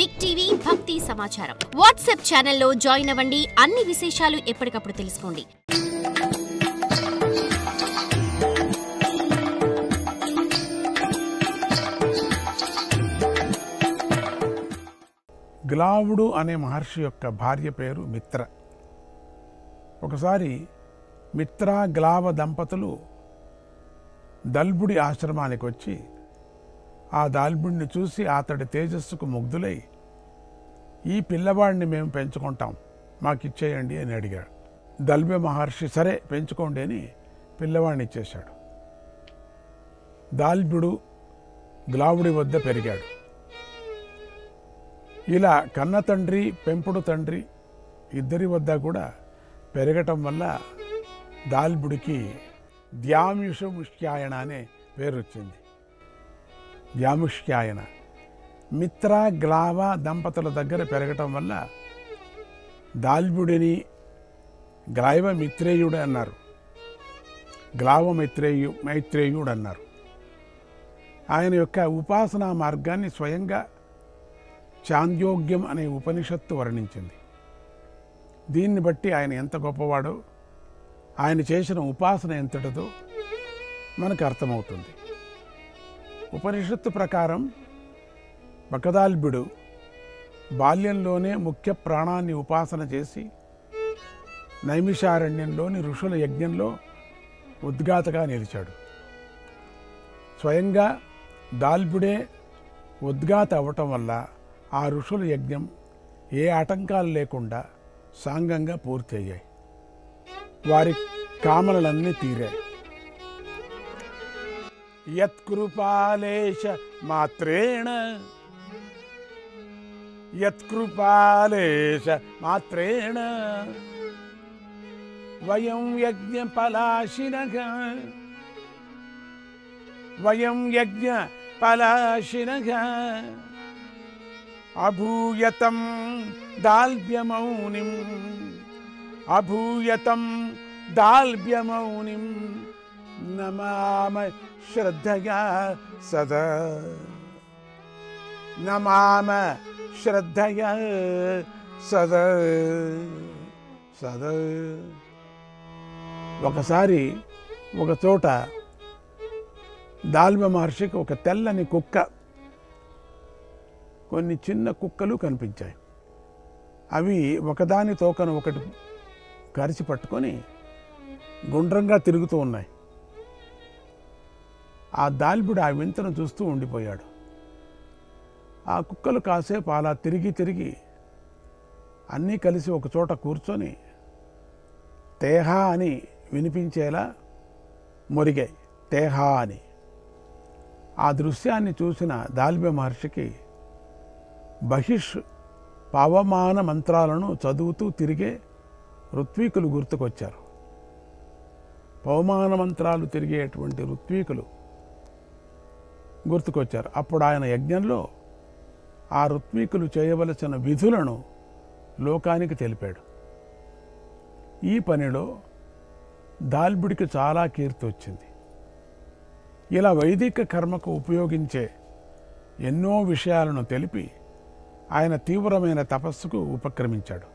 Big TV భక్తి సమాచారం WhatsApp ఛానల్లో జాయిన్ అవ్వండి. అన్ని విశేషాలు ఎప్పటికప్పుడు తెలుసుకోండి. గ్లావుడు అనే మహర్షి యొక్క భార్య పేరు మిత్ర. ఒకసారి మిత్ర గ్లావ దంపతులు దల్బుడి ఆశ్రమానికి వచ్చి ఆ దాల్బుడిని చూసి అతడి తేజస్సుకు ముగ్ధులై ఈ పిల్లవాడిని మేము పెంచుకుంటాం, మాకిచ్చేయండి అని అడిగాడు. దల్బె మహర్షి సరే పెంచుకోండి అని పిల్లవాడిని ఇచ్చేశాడు. దాల్బుడు గ్లావుడి వద్ద పెరిగాడు. ఇలా కన్న తండ్రి పెంపుడు తండ్రి ఇద్దరి వద్ద కూడా పెరగటం వల్ల దాల్బుడికి ద్యాముష్యాయణ అనే పేరు వచ్చింది. ద్యాముష్యాయన. మిత్ర గ్లావ దంపతుల దగ్గర పెరగటం వల్ల దాల్బుడిని గ్లావ మిత్రేయుడు అన్నారు, గ్లావ మైత్రేయుడు అన్నారు. ఆయన యొక్క ఉపాసనా మార్గాన్ని స్వయంగా చాంద్యోగ్యం అనే ఉపనిషత్తు వర్ణించింది. దీన్ని బట్టి ఆయన ఎంత గొప్పవాడో, ఆయన చేసిన ఉపాసన ఎంతటిదో మనకు అర్థమవుతుంది. ఉపనిషత్తు ప్రకారం బకదాల్బుడు బాల్యంలోనే ముఖ్య ప్రాణాన్ని ఉపాసన చేసి నైమిషారణ్యంలోని ఋషుల యజ్ఞంలో ఉద్గాతగా నిలిచాడు. స్వయంగా దాల్బుడే ఉద్గాత అవ్వటం వల్ల ఆ ఋషుల యజ్ఞం ఏ ఆటంకాలు లేకుండా సాంగంగా పూర్తి అయ్యాయి. వారి కామనలన్నీ తీరాయి. యత్కృపాలేశ మాత్రేణ వయం యజ్ఞ అభూయతం దాల్భ్యమౌనిం నమామ శ్రద్ధయా సదా ఒకసారి ఒక చోట దాల్భ్య మహర్షికి ఒక తెల్లని కుక్క, కొన్ని చిన్న కుక్కలు కనిపించాయి. అవి ఒకదాని తోకను ఒకటి కరిచి పట్టుకొని గుండ్రంగా తిరుగుతూ ఉన్నాయి. ఆ దాల్బుడు ఆ వింతను చూస్తూ ఉండిపోయాడు. ఆ కుక్కలు కాసేపు అలా తిరిగి అన్నీ కలిసి ఒక చోట కూర్చొని తేహా అని వినిపించేలా మొరిగాయి. తేహా అని. ఆ దృశ్యాన్ని చూసిన దాల్భ్య మహర్షికి బహిష్ పవమాన మంత్రాలను చదువుతూ తిరిగే ఋత్వీకులు గుర్తుకొచ్చారు. పవమాన మంత్రాలు తిరిగేటువంటి ఋత్వీకులు గుర్తుకొచ్చారు. అప్పుడు ఆయన యజ్ఞంలో ఆ ఋత్వీకులు చేయవలసిన విధులను లోకానికి తెలిపాడు. ఈ పనిలో దాల్బుడికి చాలా కీర్తి వచ్చింది. ఇలా వైదిక కర్మకు ఉపయోగించే ఎన్నో విషయాలను తెలిపి ఆయన తీవ్రమైన తపస్సుకు ఉపక్రమించాడు.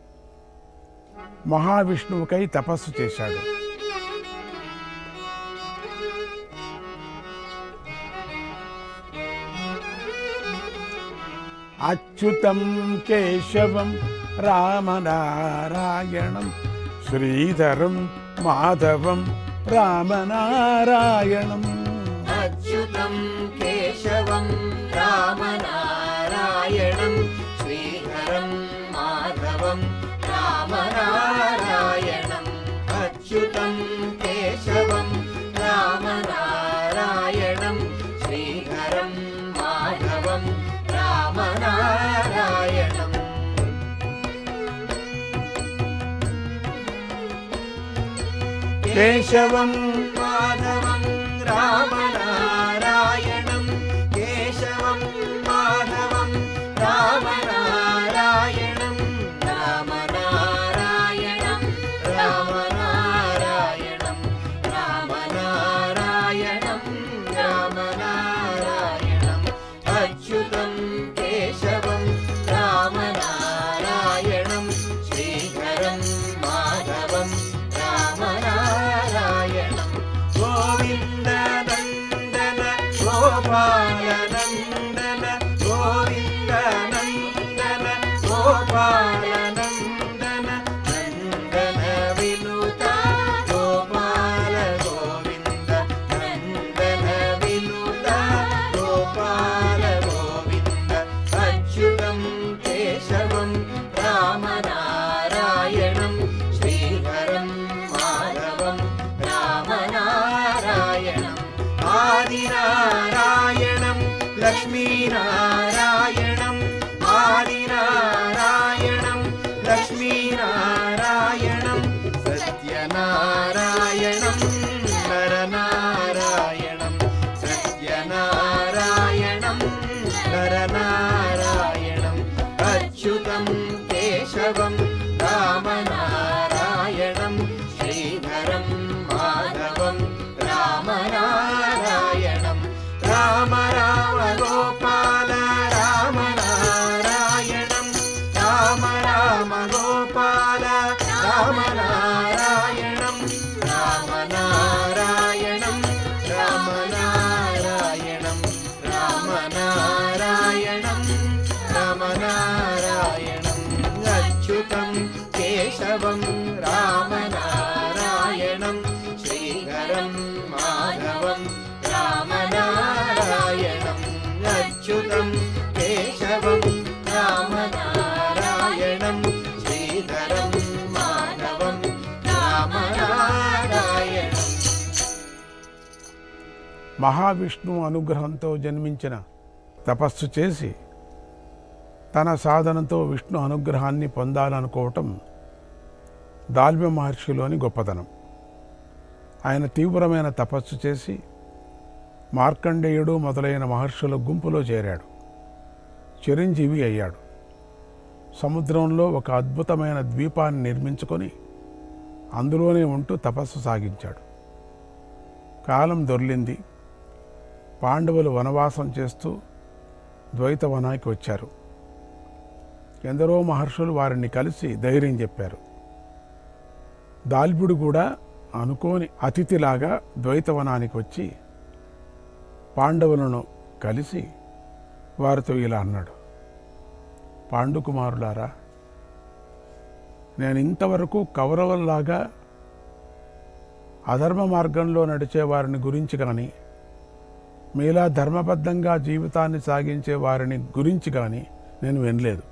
మహావిష్ణువుకై తపస్సు చేశాడు. అచ్యుతం కేశవం రామనారాయణం శ్రీధరం మాధవం రామనారాయణం. అచ్యుతం కేశవం రామనారాయణం శ్రీధరం మాధవం రామనారాయణం. అచ్యుతం కేశవం రామనారాయణం శ్రీధరం మాధవం రామనారాయణం. కేశవం మాధవం రామనారాయణం. కేశవం మాధవం రామనారాయణం. రామనారాయణం రామనారాయణం రామనారాయణం రామనారాయణం. అచ్యుతం కేశవం केशवं रामनारायणं श्रीधरं माधवं रामनारायणं राम राम गोपाल रामनारायणं राम राम गोपाल रामनारायणं रामनारायणं रामनारायणं रामनारायणं रामनारायणं अच्युतं केशवं रामनारायणं श्रीधरं माधवं रामनारायणं अच्युतं केशवं रामनारायणं श्रीधरं माधवं रामनारायणं మహావిష్ణు అనుగ్రహంతో జన్మించిన తపస్సు చేసి తన సాధనతో విష్ణు అనుగ్రహాన్ని పొందాలనుకోవటం దాల్మ్య మహర్షిలోని గొప్పతనం. ఆయన తీవ్రమైన తపస్సు చేసి మార్కండేయుడు మొదలైన మహర్షుల గుంపులో చేరాడు. చిరంజీవి అయ్యాడు. సముద్రంలో ఒక అద్భుతమైన ద్వీపాన్ని నిర్మించుకొని అందులోనే ఉంటూ తపస్సు సాగించాడు. కాలం దొర్లింది. పాండవులు వనవాసం చేస్తూ ద్వైతవనానికి వచ్చారు. ఎందరో మహర్షులు వారిని కలిసి ధైర్యం చెప్పారు. దాల్భుడు కూడా అనుకోని అతిథిలాగా ద్వైతవనానికి వచ్చి పాండవులను కలిసి వారితో ఇలా అన్నాడు, పాండుకుమారులారా, నేను ఇంతవరకు కౌరవుల్లాగా అధర్మ మార్గంలో నడిచే వారిని గురించి కానీ, మీలా ధర్మబద్ధంగా జీవితాన్ని సాగించే వారిని గురించి కానీ నేను వినలేదు.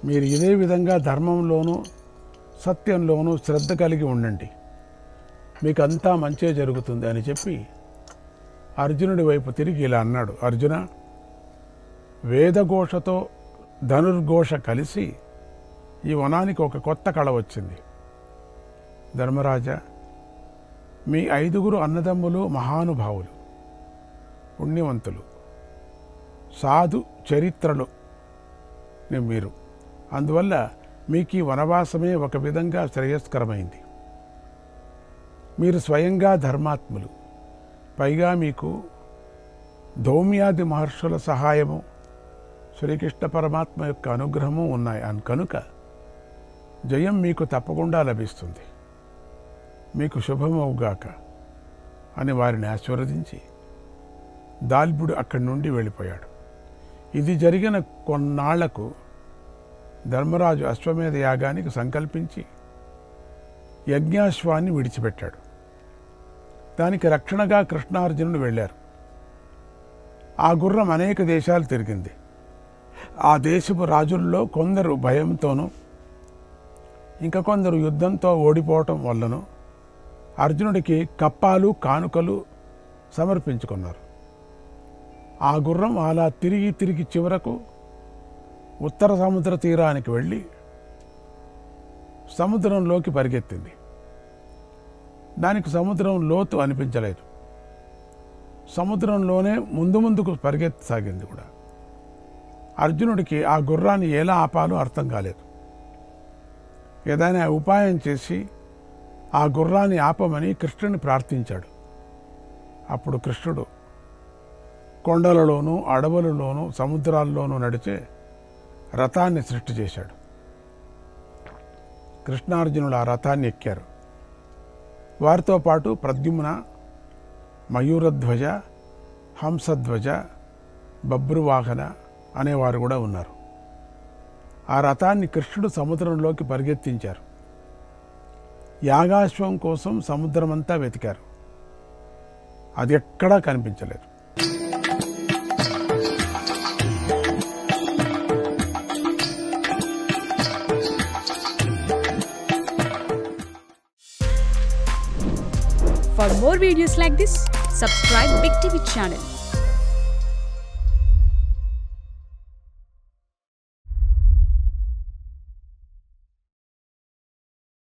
మీరు ఇదే విధంగా ధర్మంలోనూ సత్యంలోనూ శ్రద్ధ కలిగి ఉండండి, మీకు అంతా మంచే జరుగుతుంది అని చెప్పి అర్జునుడి వైపు తిరిగి ఇలా అన్నాడు, అర్జున, వేదఘోషతో ధనుర్ఘోష కలిసి ఈ వనానికి ఒక కొత్త కళ వచ్చింది. ధర్మరాజా, మీ 5 అన్నదమ్ములు మహానుభావులు, పుణ్యవంతులు, సాధు చరిత్రలు మీరు. అందువల్ల మీకు ఈ వనవాసమే ఒక విధంగా శ్రేయస్కరమైంది. మీరు స్వయంగా ధర్మాత్ములు, పైగా మీకు ధౌమ్యాది మహర్షుల సహాయము, శ్రీకృష్ణ పరమాత్మ యొక్క అనుగ్రహము ఉన్నాయి కనుక జయం మీకు తప్పకుండా లభిస్తుంది. మీకు శుభమవుగాక అని వారిని ఆశీర్వదించి దాల్భుడు అక్కడి నుండి వెళ్ళిపోయాడు. ఇది జరిగిన కొన్నాళ్లకు ధర్మరాజు అశ్వమేధ యాగానికి సంకల్పించి యజ్ఞాశ్వాన్ని విడిచిపెట్టాడు. దానికి రక్షణగా కృష్ణార్జునుడు వెళ్ళారు. ఆ గుర్రం అనేక దేశాలు తిరిగింది. ఆ దేశపు రాజుల్లో కొందరు భయంతోనూ ఇంకా కొందరు యుద్ధంతో ఓడిపోవటం వల్లనూ అర్జునుడికి కప్పాలు కానుకలు సమర్పించుకున్నారు. ఆ గుర్రం అలా తిరిగి చివరకు ఉత్తర సముద్ర తీరానికి వెళ్ళి సముద్రంలోకి పరిగెత్తింది. దానికి సముద్రం లోతు అనిపించలేదు. సముద్రంలోనే ముందుకు పరిగెత్తసాగింది కూడా. అర్జునుడికి ఆ గుర్రాన్ని ఎలా ఆపాలో అర్థం కాలేదు. ఏదైనా ఉపాయం చేసి ఆ గుర్రాన్ని ఆపమని కృష్ణుని ప్రార్థించాడు. అప్పుడు కృష్ణుడు కొండలలోనూ అడవులలోనూ సముద్రాల్లోనూ నడిచే రథాన్ని సృష్టి చేశాడు. కృష్ణార్జునుడు ఆ రథాన్ని ఎక్కారు. వారితో పాటు ప్రద్యుమ్న, మయూరధ్వజ, హంసధ్వజ, బభ్రువాహన అనేవారు కూడా ఉన్నారు. ఆ రథాన్ని కృష్ణుడు సముద్రంలోకి పరిగెత్తించారు. యాగాశ్వం కోసం సముద్రమంతా వెతికారు. అది ఎక్కడా కనిపించలేదు. For more videos like this, subscribe Big TV channel.